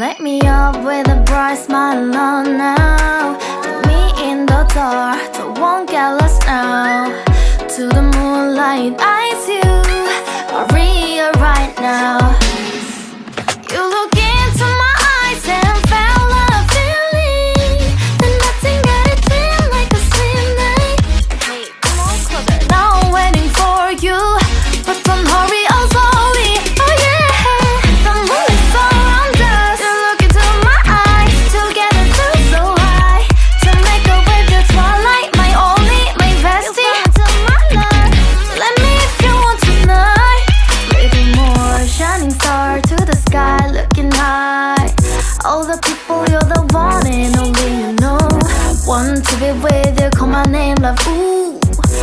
Light me up with a bright smile on now. Put me in the dark, so won't get lost now. To the moonlight, eyes you, Maria right now. You look into my eyes and felt a feeling that nothing got it feel like a slim night. Hey, come on closer, now I'm waiting for you, but don't hurry, oh slowly. Oh yeah, the moon is around us. You look into my eyes, together feel so high. To make up with the twilight, my only, my bestie. You fall into my love, let me if you want tonight. Little more shining star to the sky, looking high. All the people, you're the one and only you know. Want to be with you, call my name, love, ooh.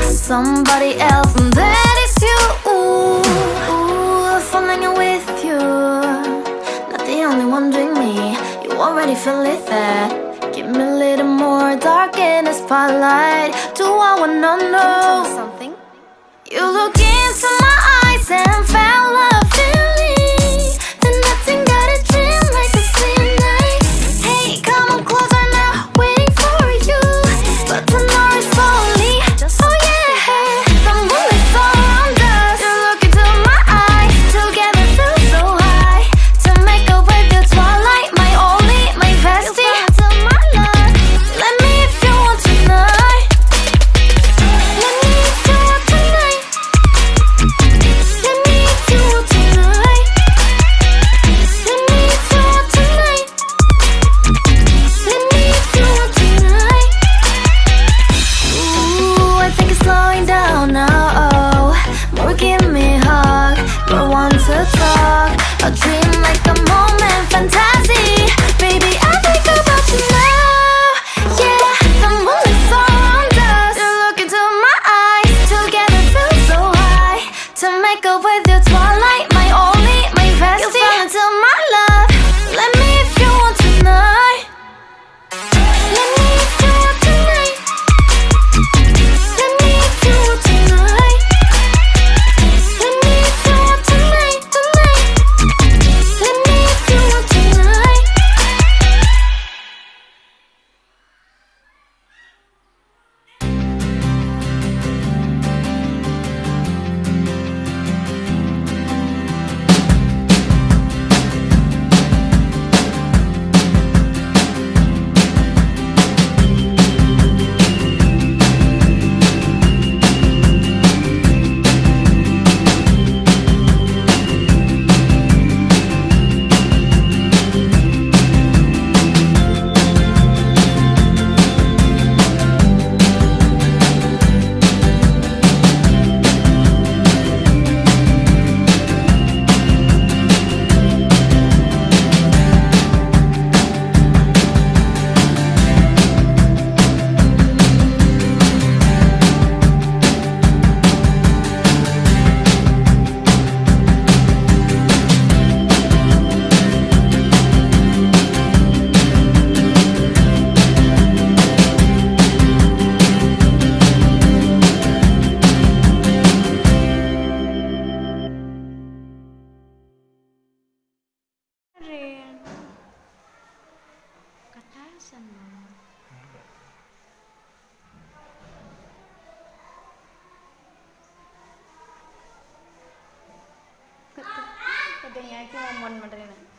Somebody else, and that is you, ooh. Falling with you, not the only one doing me. You already feel it there. Give me a little more dark in the spotlight. Do I wanna know? Tell me something. You look into my eyes and felt a feeling that nothing got a dream like a slim night. Hey, come on closer now, waiting for you, but tomorrow is slowly. Oh yeah, the moon is around us. You look into my eyes, together feel so high. To make up with the twilight, my only, my bestie. You fall into my love, let me if you want tonight. Let me if you want tonight. Let me if you want tonight. Let me if you want tonight. Let me if you want tonight. Ooh, I think it's slowing down now. Oh, more give me a hug, more want to talk. A dream like a moment, fantasy. Baby, I think about you now. Yeah, the moon is around us. You look into my eyes, together feel so high. To make up with your twilight, my only, my bestie. You fall into my love, let me if you want tonight. Let me if you want tonight. Let me if you want tonight. Let me if you want tonight, tonight. Let me if you want tonight. Katasan mama. Kadangnya aku ngomong beneran.